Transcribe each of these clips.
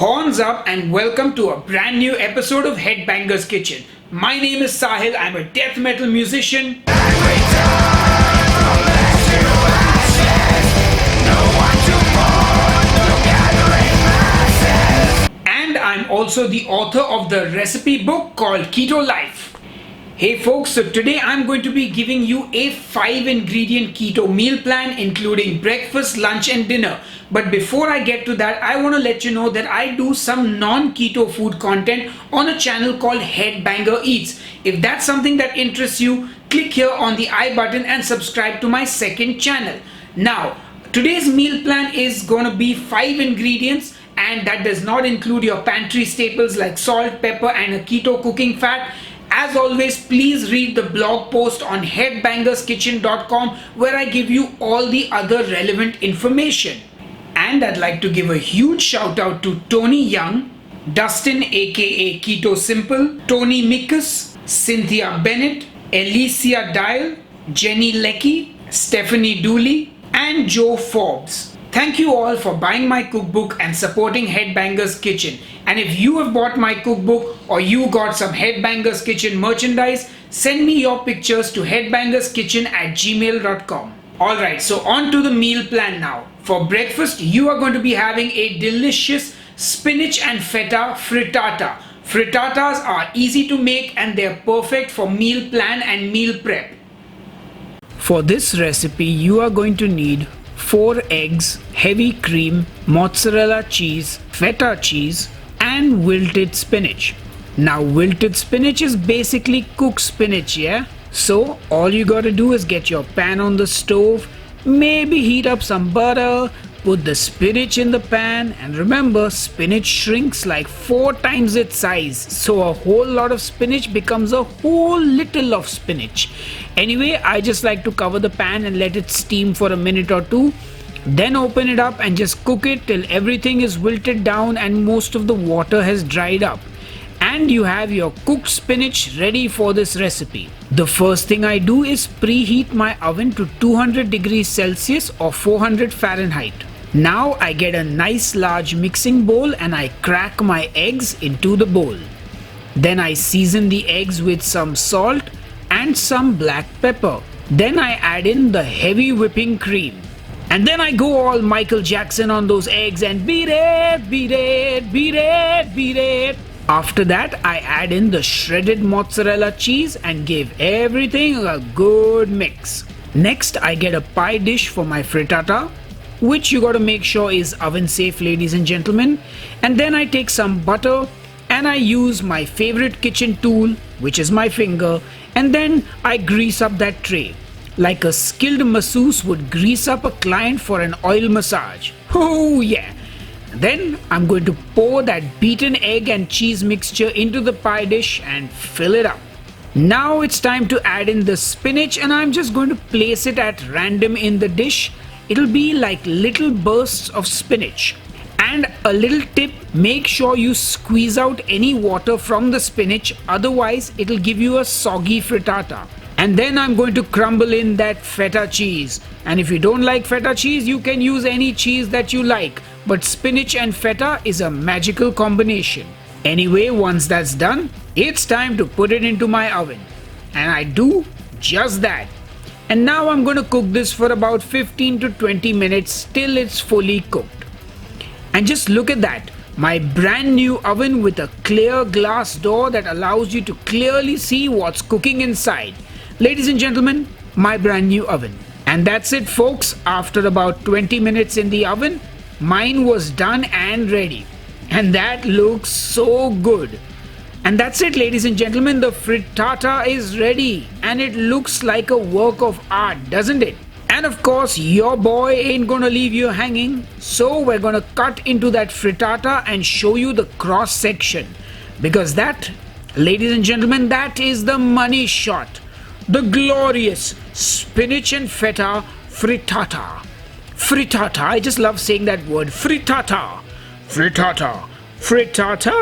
Horns up and welcome to a brand new episode of Headbangers Kitchen. My name is Sahil, I'm a death metal musician. And I'm also the author of the recipe book called Keto Life. Hey folks, so today I'm going to be giving you a 5-ingredient keto meal plan including breakfast, lunch and dinner. But before I get to that, I want to let you know that I do some non-keto food content on a channel called Headbanger Eats. If that's something that interests you, click here on the I button and subscribe to my second channel. Now, today's meal plan is going to be 5 ingredients and that does not include your pantry staples like salt, pepper and a keto cooking fat. As always, please read the blog post on headbangerskitchen.com where I give you all the other relevant information. And I'd like to give a huge shout out to Tony Young, Dustin aka Keto Simple, Tony Mikus, Cynthia Bennett, Alicia Dial, Jenny Leckie, Stephanie Dooley, and Joe Forbes. Thank you all for buying my cookbook and supporting Headbangers Kitchen. And if you have bought my cookbook or you got some Headbangers Kitchen merchandise, send me your pictures to headbangerskitchen@gmail.com. Alright, so on to the meal plan now. For breakfast, you are going to be having a delicious spinach and feta frittata. Frittatas are easy to make and they're perfect for meal plan and meal prep. For this recipe, you are going to need 4 eggs, heavy cream, mozzarella cheese, feta cheese, and wilted spinach. Now, wilted spinach is basically cooked spinach, yeah? So, all you gotta do is get your pan on the stove, maybe heat up some butter, put the spinach in the pan, and remember, spinach shrinks like 4 times its size. So, a whole lot of spinach becomes a whole little of spinach. Anyway, I just like to cover the pan and let it steam for a minute or two. Then open it up and just cook it till everything is wilted down and most of the water has dried up. And you have your cooked spinach ready for this recipe. The first thing I do is preheat my oven to 200 degrees Celsius or 400 Fahrenheit. Now I get a nice large mixing bowl and I crack my eggs into the bowl. Then I season the eggs with some salt and some black pepper. Then I add in the heavy whipping cream. And then I go all Michael Jackson on those eggs and beat it, beat it, beat it, beat it. After that, I add in the shredded mozzarella cheese and give everything a good mix. Next, I get a pie dish for my frittata, which you gotta make sure is oven safe, ladies and gentlemen. And then I take some butter and I use my favorite kitchen tool, which is my finger, and then I grease up that tray. Like a skilled masseuse would grease up a client for an oil massage. Oh yeah! Then I'm going to pour that beaten egg and cheese mixture into the pie dish and fill it up. Now it's time to add in the spinach and I'm just going to place it at random in the dish. It'll be like little bursts of spinach. And a little tip, make sure you squeeze out any water from the spinach, otherwise it'll give you a soggy frittata. And then I'm going to crumble in that feta cheese. And if you don't like feta cheese, you can use any cheese that you like. But spinach and feta is a magical combination. Anyway, once that's done, it's time to put it into my oven. And I do just that. And now I'm going to cook this for about 15 to 20 minutes till it's fully cooked. And just look at that. My brand new oven with a clear glass door that allows you to clearly see what's cooking inside. Ladies and gentlemen, my brand new oven. And that's it folks, after about 20 minutes in the oven, mine was done and ready. And that looks so good. And that's it, ladies and gentlemen, the frittata is ready. And it looks like a work of art, doesn't it? And of course, your boy ain't gonna leave you hanging. So we're gonna cut into that frittata and show you the cross section. Because that, ladies and gentlemen, that is the money shot. The glorious spinach and feta frittata. Frittata, I just love saying that word. Frittata. Frittata. Frittata.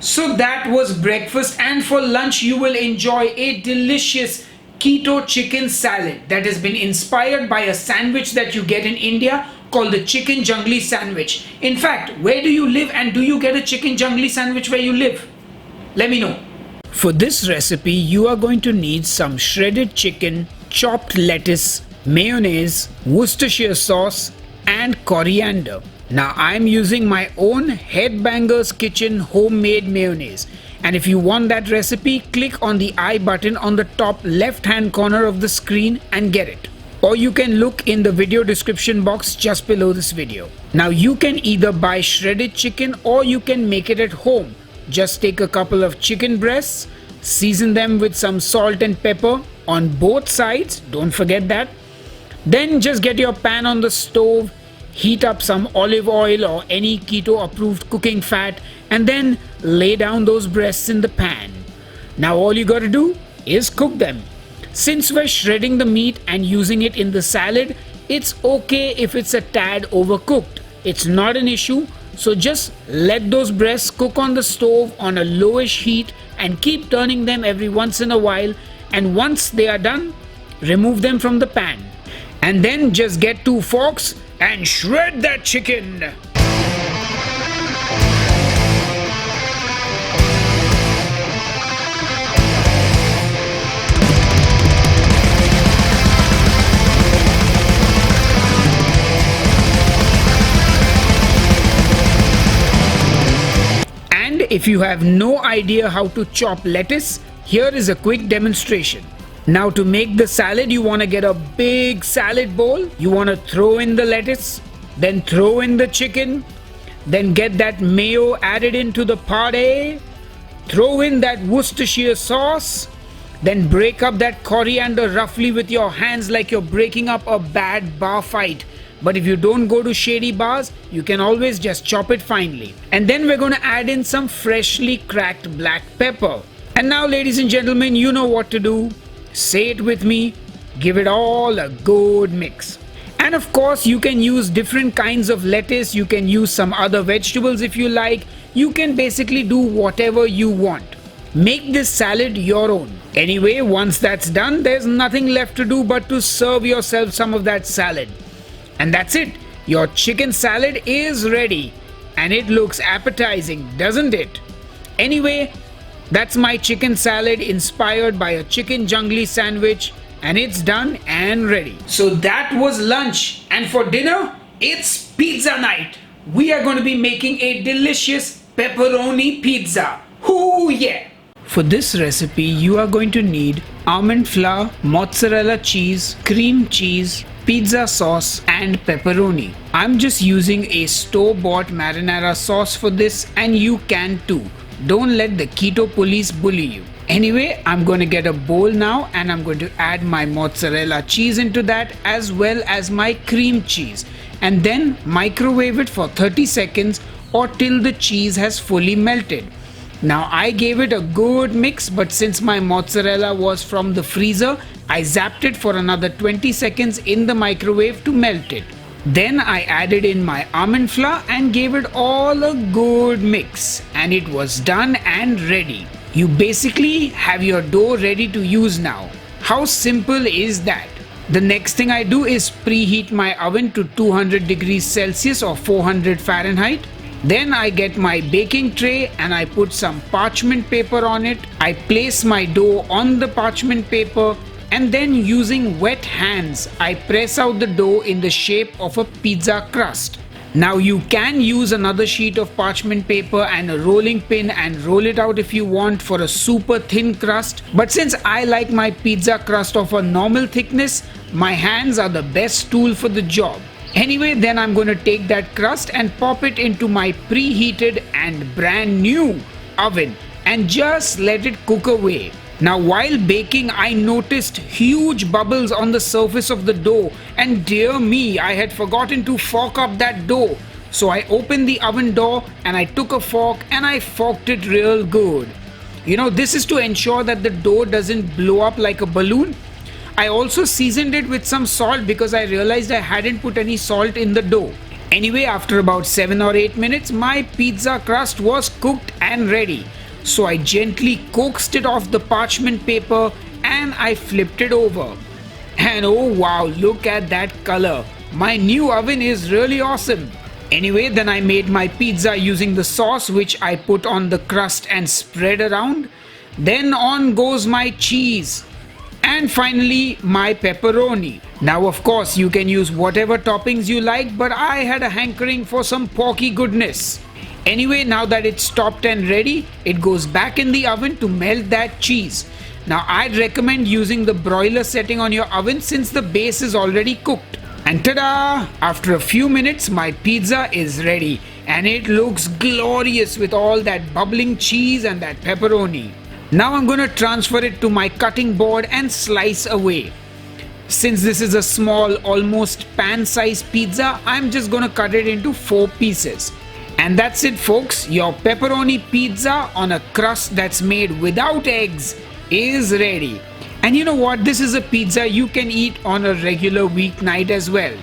So that was breakfast, and for lunch you will enjoy a delicious keto chicken salad that has been inspired by a sandwich that you get in India called the chicken jungly sandwich. In fact, where do you live and do you get a chicken jungly sandwich where you live? Let me know. For this recipe, you are going to need some shredded chicken, chopped lettuce, mayonnaise, Worcestershire sauce, and coriander. Now I'm using my own Headbangers Kitchen homemade mayonnaise. And if you want that recipe, click on the I button on the top left hand corner of the screen and get it. Or you can look in the video description box just below this video. Now you can either buy shredded chicken or you can make it at home. Just take a couple of chicken breasts, season them with some salt and pepper on both sides, don't forget that. Then just get your pan on the stove, heat up some olive oil or any keto approved cooking fat, and then lay down those breasts in the pan. Now all you gotta do is cook them. Since we're shredding the meat and using it in the salad, it's okay if it's a tad overcooked. It's not an issue. So just let those breasts cook on the stove on a lowish heat and keep turning them every once in a while, and once they are done, remove them from the pan. And then just get 2 forks and shred that chicken. If you have no idea how to chop lettuce, here is a quick demonstration. Now to make the salad, you want to get a big salad bowl. You want to throw in the lettuce, then throw in the chicken, then get that mayo added into the pate, throw in that Worcestershire sauce, then break up that coriander roughly with your hands like you're breaking up a bad bar fight. But if you don't go to shady bars, you can always just chop it finely. And then we're going to add in some freshly cracked black pepper. And now, ladies and gentlemen, you know what to do. Say it with me. Give it all a good mix. And of course, you can use different kinds of lettuce. You can use some other vegetables if you like. You can basically do whatever you want. Make this salad your own. Anyway, once that's done, there's nothing left to do but to serve yourself some of that salad. And that's it. Your chicken salad is ready. And it looks appetizing, doesn't it? Anyway, that's my chicken salad inspired by a chicken jungly sandwich. And it's done and ready. So that was lunch. And for dinner, it's pizza night. We are going to be making a delicious pepperoni pizza. Hoo yeah! For this recipe, you are going to need almond flour, mozzarella cheese, cream cheese, pizza sauce and pepperoni. I'm just using a store-bought marinara sauce for this, and you can too. Don't let the keto police bully you. Anyway, I'm going to get a bowl now and I'm going to add my mozzarella cheese into that as well as my cream cheese, and then microwave it for 30 seconds or till the cheese has fully melted. Now I gave it a good mix, but since my mozzarella was from the freezer, I zapped it for another 20 seconds in the microwave to melt it. Then I added in my almond flour and gave it all a good mix, and it was done and ready. You basically have your dough ready to use now. How simple is that? The next thing I do is preheat my oven to 200 degrees Celsius or 400 Fahrenheit. Then I get my baking tray and I put some parchment paper on it. I place my dough on the parchment paper, and then using wet hands, I press out the dough in the shape of a pizza crust. Now you can use another sheet of parchment paper and a rolling pin and roll it out if you want for a super thin crust. But since I like my pizza crust of a normal thickness, my hands are the best tool for the job. Anyway, then I'm going to take that crust and pop it into my preheated and brand new oven and just let it cook away. Now while baking, I noticed huge bubbles on the surface of the dough, and dear me, I had forgotten to fork up that dough. So I opened the oven door and I took a fork and I forked it real good. You know, this is to ensure that the dough doesn't blow up like a balloon. I also seasoned it with some salt because I realized I hadn't put any salt in the dough. Anyway, after about 7 or 8 minutes, my pizza crust was cooked and ready. So I gently coaxed it off the parchment paper and I flipped it over. And oh wow, look at that color. my new oven is really awesome. Anyway, then I made my pizza using the sauce which I put on the crust and spread around. Then on goes my cheese. And finally, my pepperoni. Now, of course, you can use whatever toppings you like, but I had a hankering for some porky goodness. Anyway, now that it's topped and ready, it goes back in the oven to melt that cheese. Now, I'd recommend using the broiler setting on your oven since the base is already cooked. And ta-da! After a few minutes, my pizza is ready. And it looks glorious with all that bubbling cheese and that pepperoni. Now I'm going to transfer it to my cutting board and slice away. Since this is a small, almost pan-sized pizza, I'm just going to cut it into 4 pieces. And that's it, folks. Your pepperoni pizza on a crust that's made without eggs is ready. And you know what? This is a pizza you can eat on a regular weeknight as well.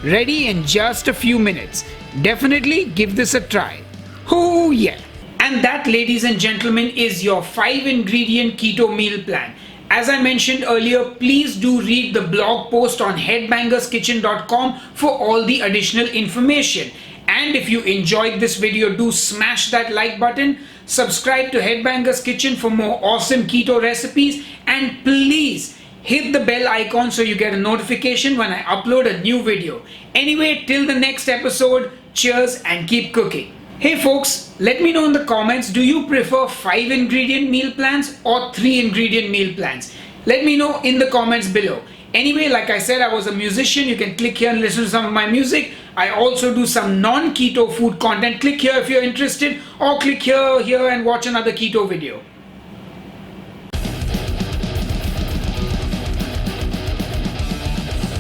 Ready in just a few minutes. Definitely give this a try. Oh yeah. And that, ladies and gentlemen, is your 5-ingredient keto meal plan. As I mentioned earlier, please do read the blog post on headbangerskitchen.com for all the additional information. And if you enjoyed this video, do smash that like button, subscribe to Headbangers Kitchen for more awesome keto recipes, and please hit the bell icon so you get a notification when I upload a new video. Anyway, till the next episode, cheers and keep cooking. Hey folks, let me know in the comments, do you prefer 5-ingredient meal plans or 3-ingredient meal plans? Let me know in the comments below. Anyway, like I said, I was a musician. You can click here and listen to some of my music. I also do some non-keto food content. Click here if you're interested, or click here and watch another keto video.